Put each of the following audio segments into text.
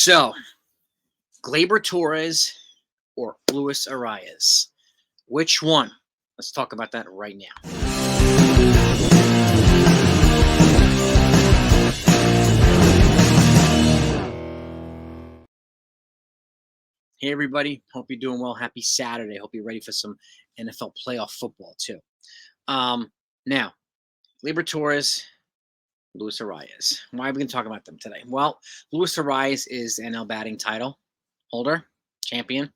So, Gleyber Torres or Luis Arraez? Which one? Let's talk about that right now. Hey, everybody. Hope you're doing well. Happy Saturday. Hope you're ready for some NFL playoff football, too. Now, Gleyber Torres, Luis Arraez. Why are we going to talk about them today? Well, Luis Arraez is the NL batting title holder, champion,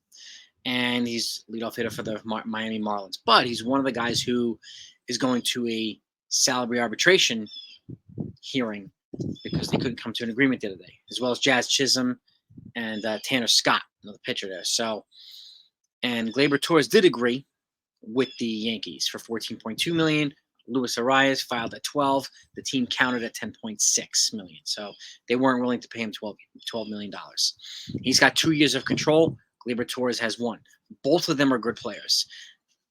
and he's leadoff hitter for the Miami Marlins. But he's one of the guys who is going to a salary arbitration hearing because they couldn't come to an agreement the other day, as well as Jazz Chisholm and Tanner Scott, another pitcher there. So, and Gleyber Torres did agree with the Yankees for $14.2 million. Luis Arraez filed at 12. The team counted at $10.6 million. So they weren't willing to pay him $12 million. He's got 2 years of control. Gleyber Torres has 1. Both of them are good players.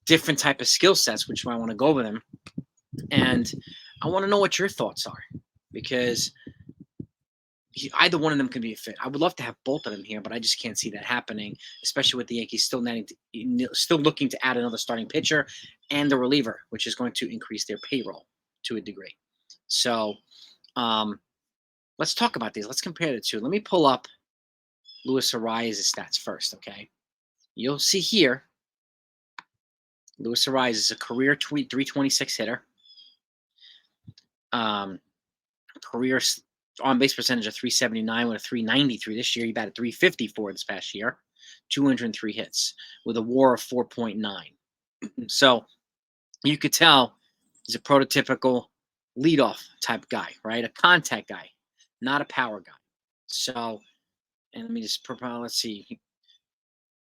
Different type of skill sets, which I want to go over them. And I want to know what your thoughts are, because either one of them can be a fit. I would love to have both of them here, but I just can't see that happening, especially with the Yankees still looking to add another starting pitcher and the reliever, which is going to increase their payroll to a degree. So let's talk about these. Let's compare the two. Let me pull up Luis Arraez's stats first, okay? You'll see here, Luis Arraez is a career 326 hitter. Career on-base percentage of 379 with a 393 this year. He batted 354 this past year, 203 hits with a WAR of 4.9. So you could tell he's a prototypical leadoff type guy, right? A contact guy, not a power guy. So, and let me just let's see.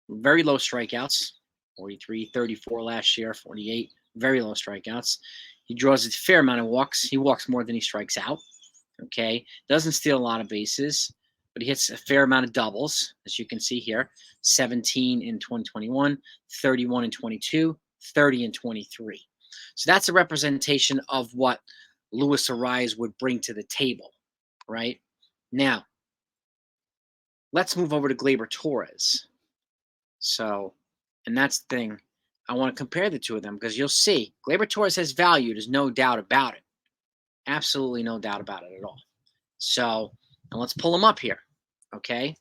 Very low strikeouts, 43, 34 last year, 48. Very low strikeouts. He draws a fair amount of walks. He walks more than he strikes out. Okay, doesn't steal a lot of bases, but he hits a fair amount of doubles, as you can see here. 17 in 2021, 31 in 22, 30 in 23. So that's a representation of what Luis Arraez would bring to the table, right? Now, let's move over to Gleyber Torres. So, and that's the thing. I want to compare the two of them because you'll see Gleyber Torres has value. There's no doubt about it. Absolutely no doubt about it at all. So, and let's pull him up here, okay?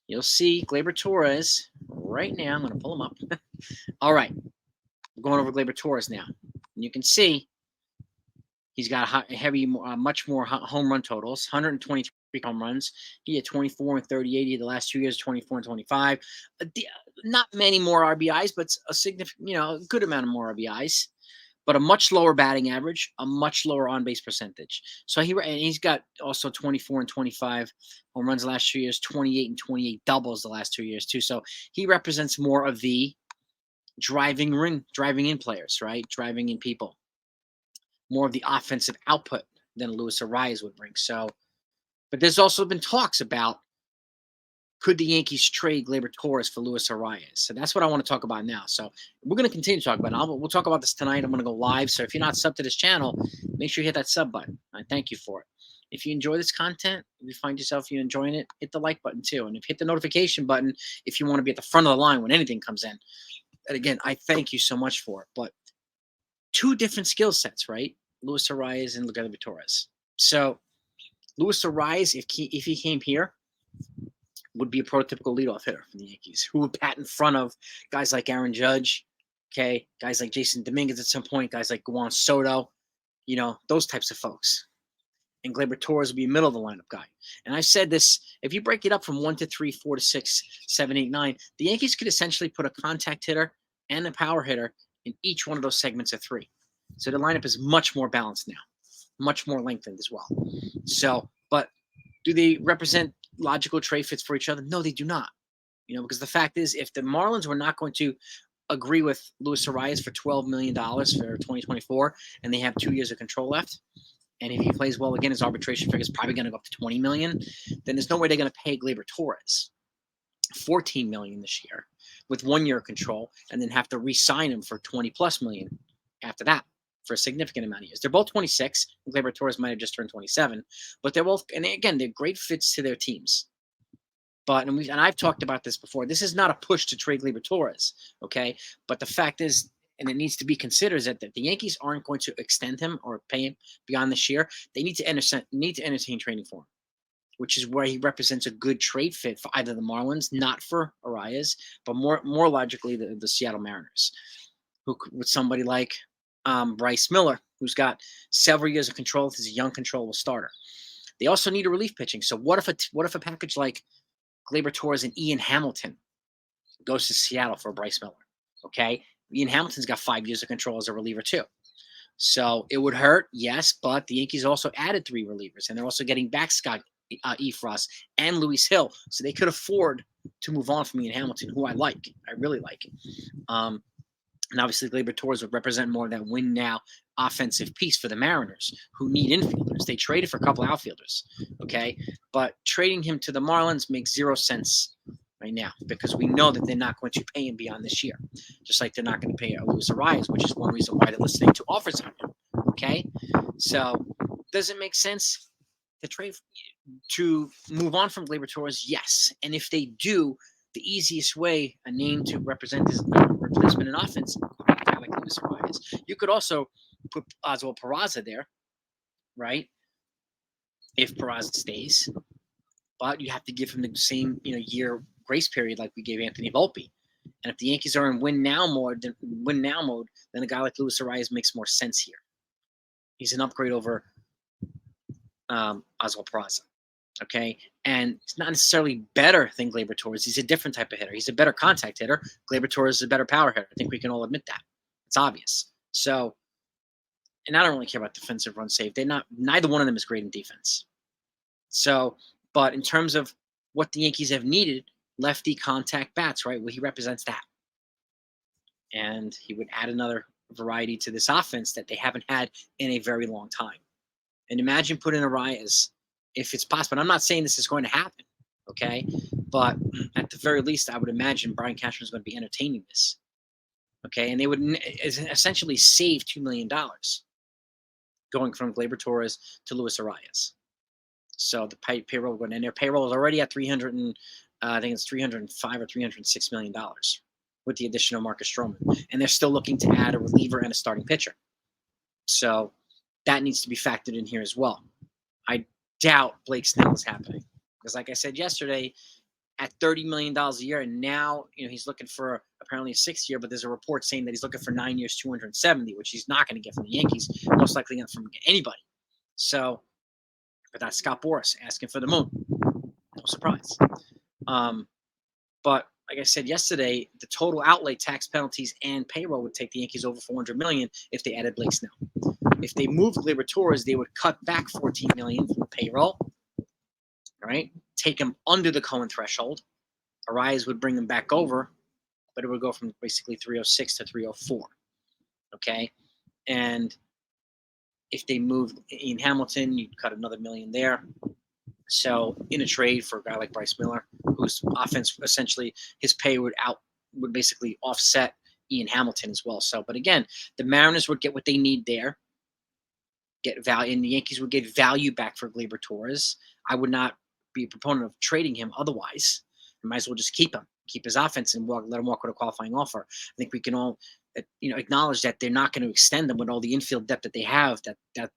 You'll see Gleyber Torres right now. I'm going to pull him up. All right. We're going over Gleyber Torres now. And you can see he's got heavy, much more home run totals, 123 home runs. He had 24 and 38 the last 2 years, 24 and 25. Not many more RBIs, but a significant, a good amount of more RBIs. But a much lower batting average, a much lower on-base percentage. So he's got also 24 and 25 home runs the last 2 years, 28 and 28 doubles the last 2 years too. So he represents more of the driving in players, right? Driving in people. More of the offensive output than Luis Arraez would bring. So, but there's also been talks about, could the Yankees trade Gleyber Torres for Luis Arraez? So that's what I want to talk about now. So we're going to continue to talk about it. We'll talk about this tonight. I'm going to go live. So if you're not subbed to this channel, make sure you hit that sub button. I thank you for it. If you enjoy this content, if you find yourself enjoying it, hit the like button too. And if you hit the notification button, if you want to be at the front of the line when anything comes in. And again, I thank you so much for it. But two different skill sets, right? Luis Arraez and Gleyber Torres. So Luis Arraez, if he came here, would be a prototypical leadoff hitter for the Yankees, who would pat in front of guys like Aaron Judge, okay, guys like Jason Dominguez at some point, guys like Juan Soto, those types of folks. And Gleyber Torres would be a middle of the lineup guy. And I said this, if you break it up from 1 to 3, 4 to 6, 7, 8, 9, the Yankees could essentially put a contact hitter and a power hitter in each one of those segments of 3. So the lineup is much more balanced now, much more lengthened as well. So, but do they represent logical trade fits for each other? No, they do not. Because the fact is, if the Marlins were not going to agree with Luis Arraez for $12 million for 2024, and they have 2 years of control left, and if he plays well again, his arbitration figure is probably going to go up to $20 million, then there's no way they're going to pay Gleyber Torres $14 million this year with 1 year of control, and then have to re-sign him for $20+ million after that for a significant amount of years. They're both 26. Gleyber Torres might have just turned 27, but they're both, and again, they're great fits to their teams. But and I've talked about this before. This is not a push to trade Gleyber Torres, okay? But the fact is, and it needs to be considered, is that the Yankees aren't going to extend him or pay him beyond this year. They need to entertain trading for him, which is where he represents a good trade fit for either the Marlins, not for Arraez, but more logically the Seattle Mariners, who with somebody like Bryce Miller, who's got several years of control. He's a young, controllable starter. They also need a relief pitching. So what if a package like Gleyber Torres and Ian Hamilton goes to Seattle for Bryce Miller? Okay, Ian Hamilton's got 5 years of control as a reliever too. So it would hurt, yes, but the Yankees also added 3 relievers, and they're also getting back Scott Efros and Luis Hill, so they could afford to move on from Ian Hamilton, who I really like. And obviously, Gleyber Torres would represent more of that win now offensive piece for the Mariners, who need infielders. They traded for a couple outfielders, okay? But trading him to the Marlins makes 0 sense right now because we know that they're not going to pay him beyond this year, just like they're not going to pay Luis Arraez, which is one reason why they're listening to offers on him, okay? So does it make sense to move on from Gleyber Torres? Yes. And if they do, the easiest way, a name to represent his replacement in offense, a guy like Luis Arraez. You could also put Oswald Peraza there, right? If Peraza stays, but you have to give him the same year grace period like we gave Anthony Volpe. And if the Yankees are in win now mode, then a guy like Luis Arraez makes more sense here. He's an upgrade over Oswald Peraza. Okay, and it's not necessarily better than Gleyber Torres. He's a different type of hitter. He's a better contact hitter. Gleyber Torres is a better power hitter. I think we can all admit that. It's obvious. So, and I don't really care about defensive run save. Neither one of them is great in defense. So, but in terms of what the Yankees have needed, lefty contact bats, right? Well, he represents that. And he would add another variety to this offense that they haven't had in a very long time. And imagine putting Arraez, if it's possible. And I'm not saying this is going to happen, okay? But at the very least, I would imagine Brian Cashman is going to be entertaining this, okay? And they would essentially save $2 million going from Gleyber Torres to Luis Arraez. So the payroll going in there. Payroll is already at I think it's $305 or $306 million with the addition of Marcus Stroman. And they're still looking to add a reliever and a starting pitcher. So that needs to be factored in here as well. I doubt Blake Snell is happening because, like I said yesterday, at $30 million a year, and now he's looking for apparently a 6th year, but there's a report saying that he's looking for 9 years, 270, which he's not going to get from the Yankees, most likely not from anybody. So, but that's Scott Boras asking for the moon. No surprise. But like I said yesterday, the total outlay, tax penalties, and payroll would take the Yankees over $400 million if they added Blake Snell. If they moved Gleyber Torres, they would cut back $14 million from the payroll, right? Take him under the Cohen threshold. Arraez would bring him back over, but it would go from basically 306 to 304, okay? And if they moved Ian Hamilton, you'd cut another $1 million there. So in a trade for a guy like Bryce Miller, whose offense essentially his pay would basically offset Ian Hamilton as well. So, but again, the Mariners would get what they need there, get value, and the Yankees would get value back for Gleyber Torres. I would not be a proponent of trading him otherwise. You might as well just keep him, keep his offense, and let him walk with a qualifying offer. I think we can all acknowledge that they're not going to extend them with all the infield depth that they have.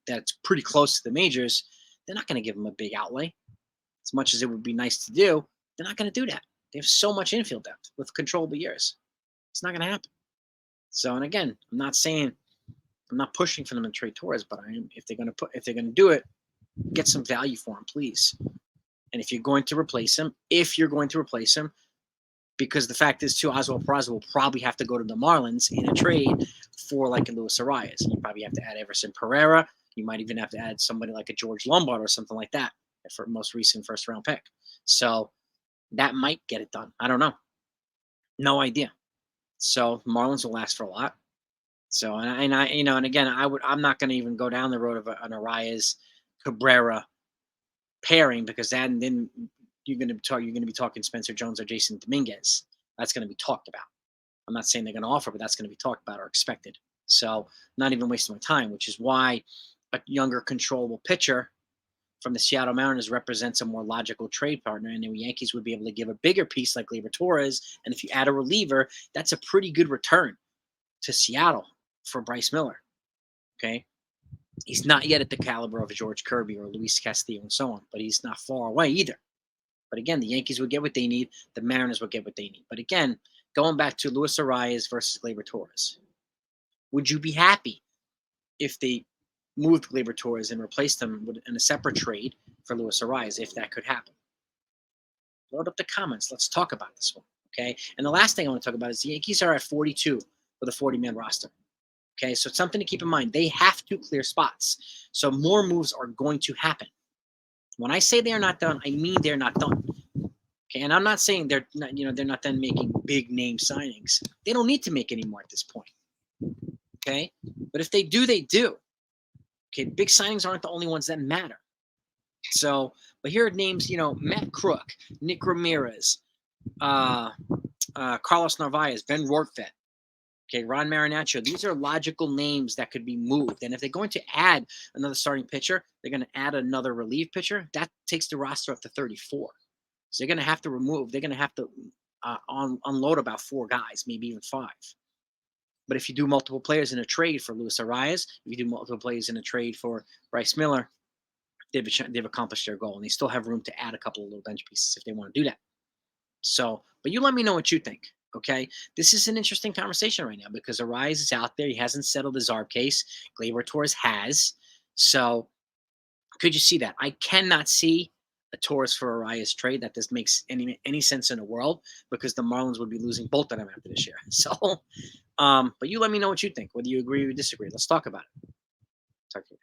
That's pretty close to the majors. They're not going to give him a big outlay. As much as it would be nice to do, they're not going to do that. They have so much infield depth with controllable years. It's not going to happen. So, and again, I'm not pushing for them to trade Torres, but if they're going to do it, get some value for him, please. And if you're going to replace him, because the fact is too, Oswald Peraza will probably have to go to the Marlins in a trade for like a Luis Arraez. You probably have to add Everson Pereira. You might even have to add somebody like a George Lombard or something like that for most recent first-round pick. So that might get it done. I don't know. No idea. So Marlins will last for a lot. So and again, I'm not going to even go down the road of an Arraez Cabrera pairing because then you're going to be talking Spencer Jones or Jason Dominguez. That's going to be talked about. I'm not saying they're going to offer, but that's going to be talked about or expected. So not even wasting my time, which is why a younger, controllable pitcher from the Seattle Mariners represents a more logical trade partner, and the Yankees would be able to give a bigger piece like Gleyber Torres. And if you add a reliever, that's a pretty good return to Seattle for Bryce Miller. Okay, he's not yet at the caliber of a George Kirby or Luis Castillo and so on, but he's not far away either. But again, the Yankees would get what they need. The Mariners would get what they need. But again, going back to Luis Arraez versus Gleyber Torres, would you be happy if they moved Gleyber Torres and replaced him in a separate trade for Luis Arraez, if that could happen? Load up the comments. Let's talk about this one. Okay. And the last thing I want to talk about is the Yankees are at 42 with a 40-man roster. Okay. So it's something to keep in mind. They have to clear spots. So more moves are going to happen. When I say they are not done, I mean they're not done. Okay. And I'm not saying they're not, they're not done making big name signings. They don't need to make any more at this point. Okay. But if they do, they do. Okay. Big signings aren't the only ones that matter. So, but here are names, Matt Crook, Nick Ramirez, Carlos Narvaez, Ben Rortvedt, okay, Ron Marinaccio. These are logical names that could be moved. And if they're going to add another starting pitcher, they're going to add another relief pitcher. That takes the roster up to 34. So they're going to have to they're going to have to unload about 4 guys, maybe even 5. But if you do multiple players in a trade for Luis Arraez, if you do multiple players in a trade for Bryce Miller, they've accomplished their goal, and they still have room to add a couple of little bench pieces if they want to do that. So, but you let me know what you think, okay? This is an interesting conversation right now because Arraez is out there. He hasn't settled his ARB case. Gleyber Torres has. So could you see that? I cannot see a Torres for Arraez trade. That doesn't make any sense in the world because the Marlins would be losing both of them after this year. So, but you let me know what you think, whether you agree or disagree. Let's talk about it. Talk to you.